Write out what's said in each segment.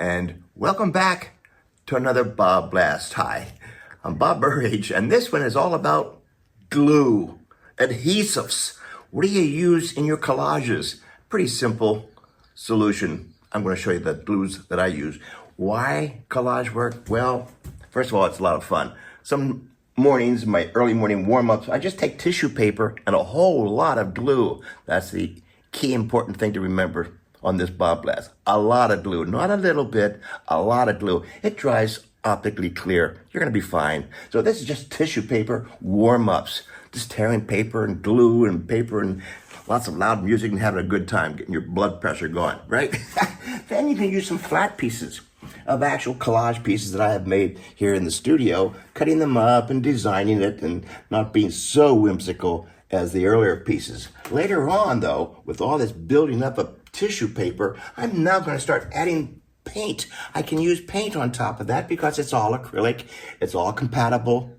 and welcome back to another BobBlast. Hi, I'm Bob Burrage, and this one is all about glue, adhesives. What do you use in your collages? Pretty simple solution. I'm going to show you the glues that I use. Why collage work? Well, first of all, it's a lot of fun. Some mornings, my early morning warm-ups, I just take tissue paper and a whole lot of glue. That's the key important thing to remember on this BobBlast. A lot of glue, not a little bit, a lot of glue. It dries optically clear. You're gonna be fine. So this is just tissue paper warm-ups. Just tearing paper and glue and paper and lots of loud music and having a good time, getting your blood pressure going, right? Then you can use some flat pieces of actual collage pieces that I have made here in the studio, cutting them up and designing it and not being so whimsical as the earlier pieces. Later on, though, with all this building up of tissue paper, I'm now going to start adding paint. I can use paint on top of that because it's all acrylic, it's all compatible,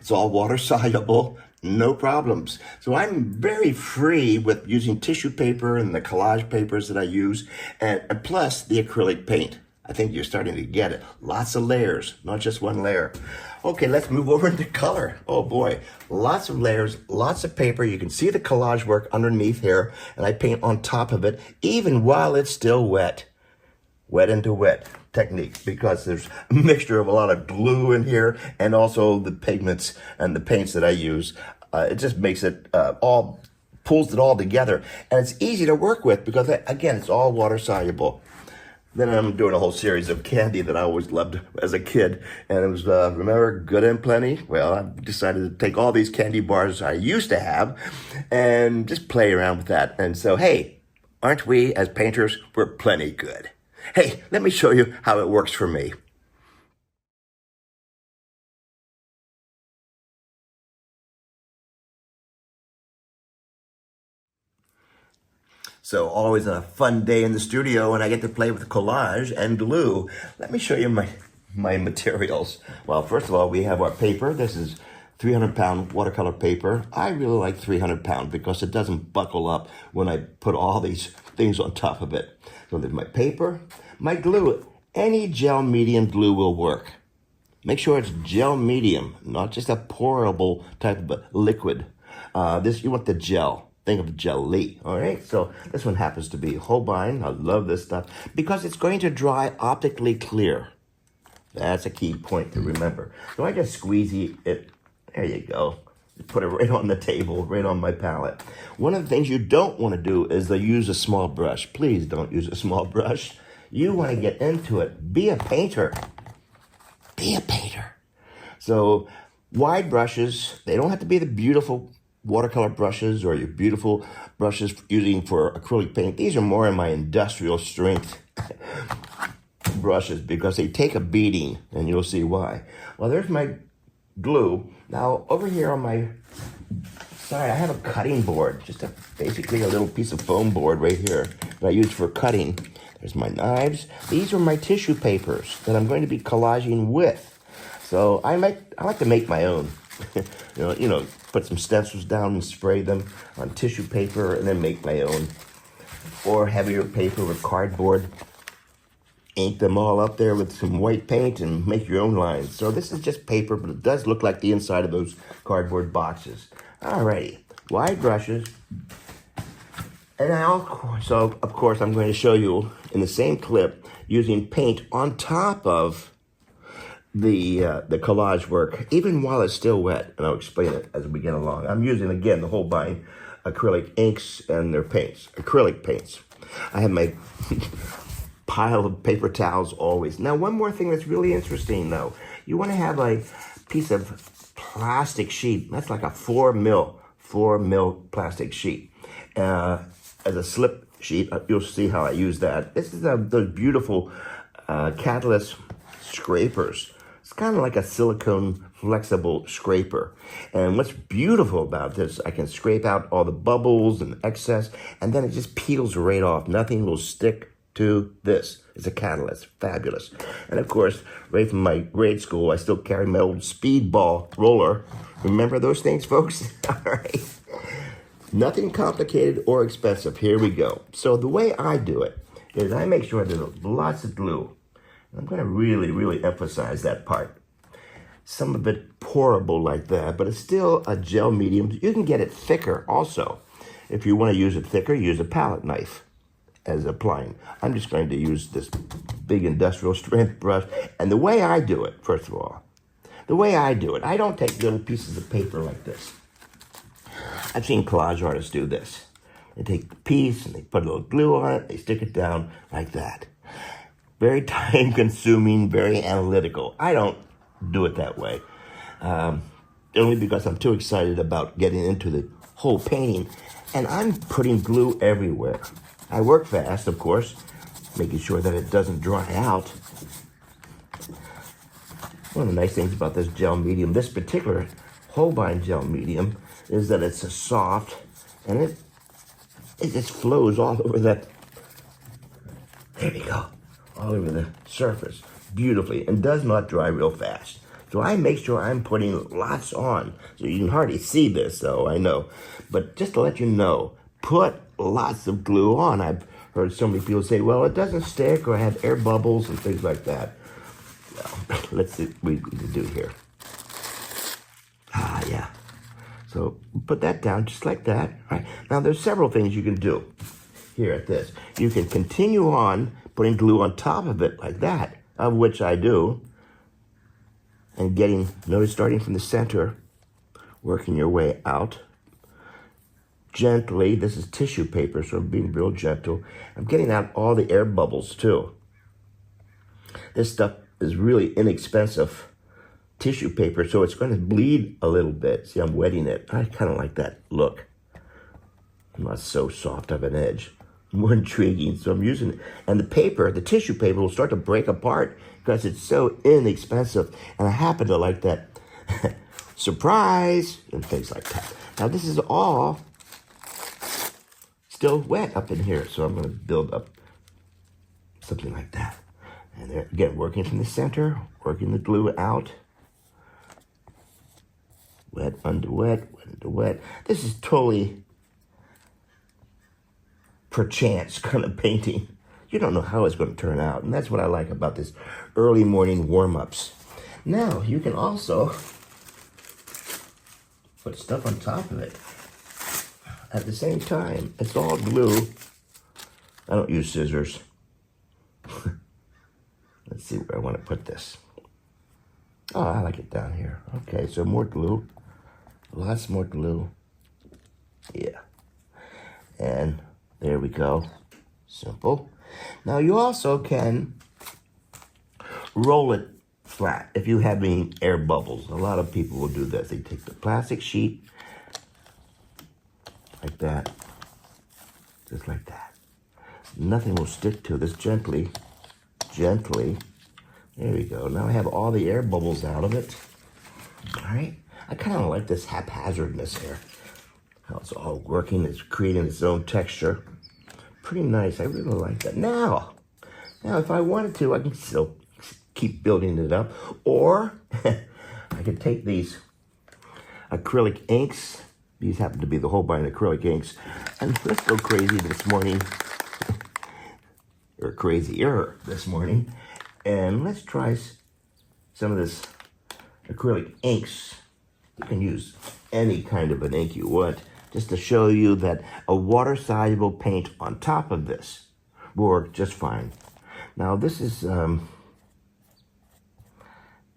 it's all water soluble, no problems. So I'm very free with using tissue paper and the collage papers that I use, and plus the acrylic paint. I think you're starting to get it. Lots of layers, not just one layer. Okay, let's move over into color. Oh boy, lots of layers, lots of paper. You can see the collage work underneath here, and I paint on top of it, even while it's still wet. Wet into wet technique, because there's a mixture of a lot of glue in here, and also the pigments and the paints that I use. It just makes it pulls it all together, and it's easy to work with because, again, it's all water soluble. Then I'm doing a whole series of candy that I always loved as a kid. And it was, remember, Good and Plenty? Well, I decided to take all these candy bars I used to have and just play around with that. And so, hey, aren't we as painters, we're plenty good. Hey, let me show you how it works for me. So always a fun day in the studio, and I get to play with collage and glue. Let me show you my materials. Well, first of all, we have our paper. This is 300-pound watercolor paper. I really like 300-pound because it doesn't buckle up when I put all these things on top of it. So there's my paper, my glue. Any gel medium glue will work. Make sure it's gel medium, not just a pourable type of liquid. You want the gel. Think of jelly, all right? So this one happens to be Holbein. I love this stuff because it's going to dry optically clear. That's a key point to remember. So I just squeeze it. There you go. Put it right on the table, right on my palette. One of the things you don't want to do is to use a small brush. Please don't use a small brush. You want to get into it. Be a painter. Be a painter. So wide brushes, they don't have to be the beautiful watercolor brushes or your beautiful brushes using for acrylic paint. These are more in my industrial strength brushes because they take a beating, and you'll see why. Well, there's my glue. Now, over here on my side, I have a cutting board, just basically a little piece of foam board right here that I use for cutting. There's my knives. These are my tissue papers that I'm going to be collaging with. So I like to make my own. you know, put some stencils down and spray them on tissue paper and then make my own. Or heavier paper with cardboard. Ink them all up there with some white paint and make your own lines. So this is just paper, but it does look like the inside of those cardboard boxes. Alrighty, wide brushes. And of course, I'm going to show you in the same clip using paint on top of the collage work, even while it's still wet, and I'll explain it as we get along. I'm using, again, the Holbein acrylic inks and their paints, acrylic paints. I have my pile of paper towels always. Now, one more thing that's really interesting, though. You want to have a piece of plastic sheet. That's like a 4 mil plastic sheet. As a slip sheet, you'll see how I use that. This is those beautiful catalyst scrapers. It's kind of like a silicone flexible scraper. And what's beautiful about this, I can scrape out all the bubbles and excess, and then it just peels right off. Nothing will stick to this. It's a catalyst. Fabulous. And of course, right from my grade school, I still carry my old speedball roller. Remember those things, folks? All right. Nothing complicated or expensive. Here we go. So the way I do it is I make sure there's lots of glue. I'm going to really, really emphasize that part. Some of it pourable like that, but it's still a gel medium. You can get it thicker also. If you want to use it thicker, use a palette knife as applying. I'm just going to use this big industrial strength brush. And the way I do it, first of all, I don't take little pieces of paper like this. I've seen collage artists do this. They take the piece and they put a little glue on it, they stick it down like that. Very time consuming, very analytical. I don't do it that way. Only because I'm too excited about getting into the whole painting. And I'm putting glue everywhere. I work fast, of course, making sure that it doesn't dry out. One of the nice things about this gel medium, this particular Holbein gel medium, is that it's a soft, and it just flows all over that. There we go. All over the surface beautifully and does not dry real fast. So I make sure I'm putting lots on. So you can hardly see this, though, I know. But just to let you know, put lots of glue on. I've heard so many people say, well, it doesn't stick or have air bubbles and things like that. Well, let's see what we can do here. Yeah. So put that down just like that. Right. Now, there's several things you can do here at this. You can continue on putting glue on top of it like that, of which I do. And notice starting from the center, working your way out. Gently, this is tissue paper, so I'm being real gentle. I'm getting out all the air bubbles too. This stuff is really inexpensive tissue paper, so it's going to bleed a little bit. See, I'm wetting it. I kind of like that look. Not so soft of an edge. More intriguing, so I'm using it. And the tissue paper will start to break apart because it's so inexpensive. And I happen to like that surprise and things like that. Now this is all still wet up in here, so I'm going to build up something like that. And there, again, working from the center, working the glue out. Wet under wet, wet under wet. This is totally perchance kind of painting. You don't know how it's going to turn out, and that's what I like about this early morning warm-ups. Now, you can also put stuff on top of it at the same time. It's all glue. I don't use scissors. Let's see where I want to put this. Oh, I like it down here. Okay, so more glue. Lots more glue. Yeah. And there we go. Simple. Now you also can roll it flat if you have any air bubbles. A lot of people will do this. They take the plastic sheet like that. Just like that. Nothing will stick to this. Gently. Gently. There we go. Now I have all the air bubbles out of it. All right. I kind of like this haphazardness here. How it's all working. It's creating its own texture. Pretty nice. I really like that. Now, if I wanted to, I can still keep building it up. Or I could take these acrylic inks. These happen to be the Holbein acrylic inks. And let's go crazy this morning. Or crazier this morning. And let's try some of this acrylic inks. You can use any kind of an ink you want, just to show you that a water-soluble paint on top of this will work just fine. Now this is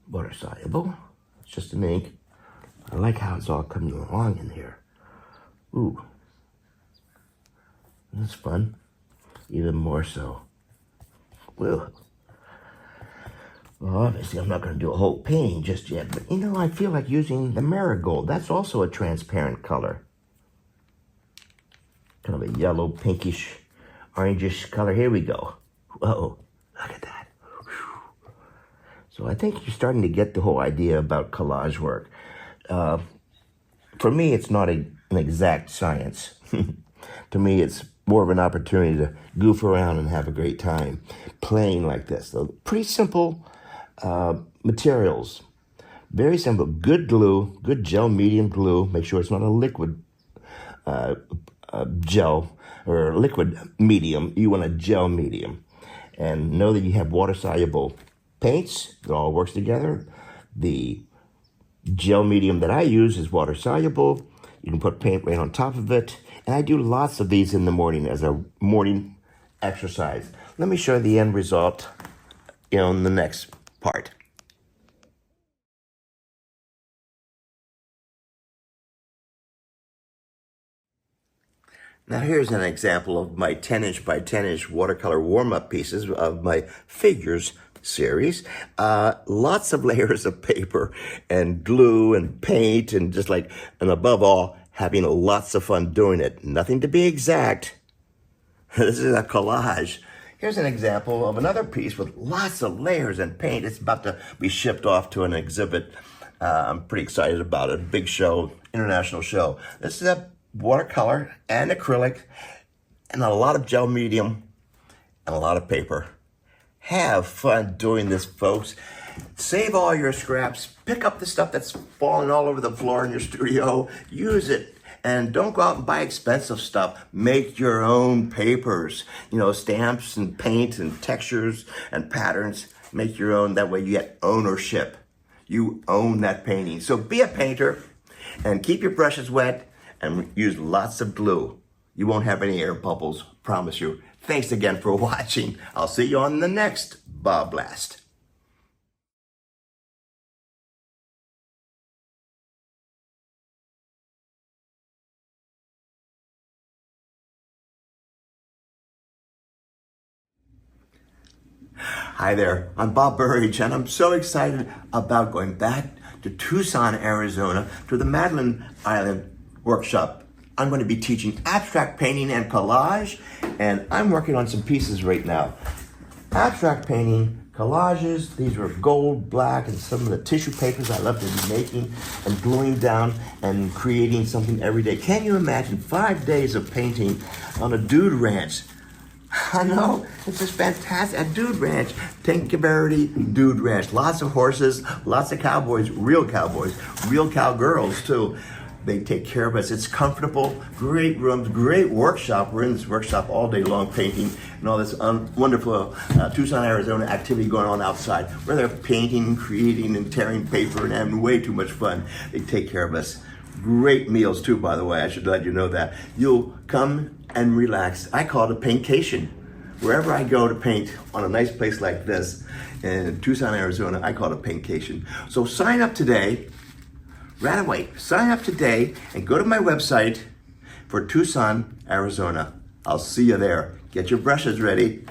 water-soluble. It's just an ink. I like how it's all coming along in here. Ooh. That's fun. Even more so. Well, obviously I'm not going to do a whole painting just yet, but you know, I feel like using the marigold. That's also a transparent color. Kind of a yellow, pinkish, orangish color. Here we go. Whoa, look at that. Whew. So I think you're starting to get the whole idea about collage work. For me, it's not an exact science. To me, it's more of an opportunity to goof around and have a great time playing like this. So pretty simple materials. Very simple. Good glue, good gel medium glue. Make sure it's not a liquid gel or liquid medium. You want a gel medium. And know that you have water-soluble paints. It all works together. The gel medium that I use is water soluble. You can put paint right on top of it. And I do lots of these in the morning as a morning exercise. Let me show you the end result in the next part. Now here's an example of my 10-inch by 10-inch watercolor warm-up pieces of my figures series. Lots of layers of paper and glue and paint and and above all, having lots of fun doing it. Nothing to be exact. This is a collage. Here's an example of another piece with lots of layers and paint. It's about to be shipped off to an exhibit. I'm pretty excited about it. Big show, international show. This is a watercolor and acrylic and a lot of gel medium and a lot of paper. Have fun doing this, folks. Save all your scraps. Pick up the stuff that's falling all over the floor in your studio. Use it. And don't go out and buy expensive stuff. Make your own papers. Stamps and paint and textures and patterns. Make your own. That way you get ownership. You own that painting. So be a painter and keep your brushes wet and use lots of glue. You won't have any air bubbles, promise you. Thanks again for watching. I'll see you on the next BobBlast. Hi there, I'm Bob Burridge, and I'm so excited about going back to Tucson, Arizona, to the Madeline Island workshop. I'm going to be teaching abstract painting and collage, and I'm working on some pieces right now. Abstract painting, collages, these are gold, black, and some of the tissue papers I love to be making and gluing down and creating something every day. Can you imagine 5 days of painting on a dude ranch? I know, it's just fantastic. A dude ranch, Tinkerberry Dude Ranch. Lots of horses, lots of cowboys, real cowgirls too. They take care of us. It's comfortable, great rooms, great workshop. We're in this workshop all day long painting and all this wonderful Tucson, Arizona activity going on outside. Where they're painting, creating, and tearing paper and having way too much fun. They take care of us. Great meals too, by the way. I should let you know that. You'll come and relax. I call it a paintcation. Wherever I go to paint on a nice place like this in Tucson, Arizona, I call it a paintcation. So sign up today. Right away, sign up today and go to my website for Tucson, Arizona. I'll see you there. Get your brushes ready.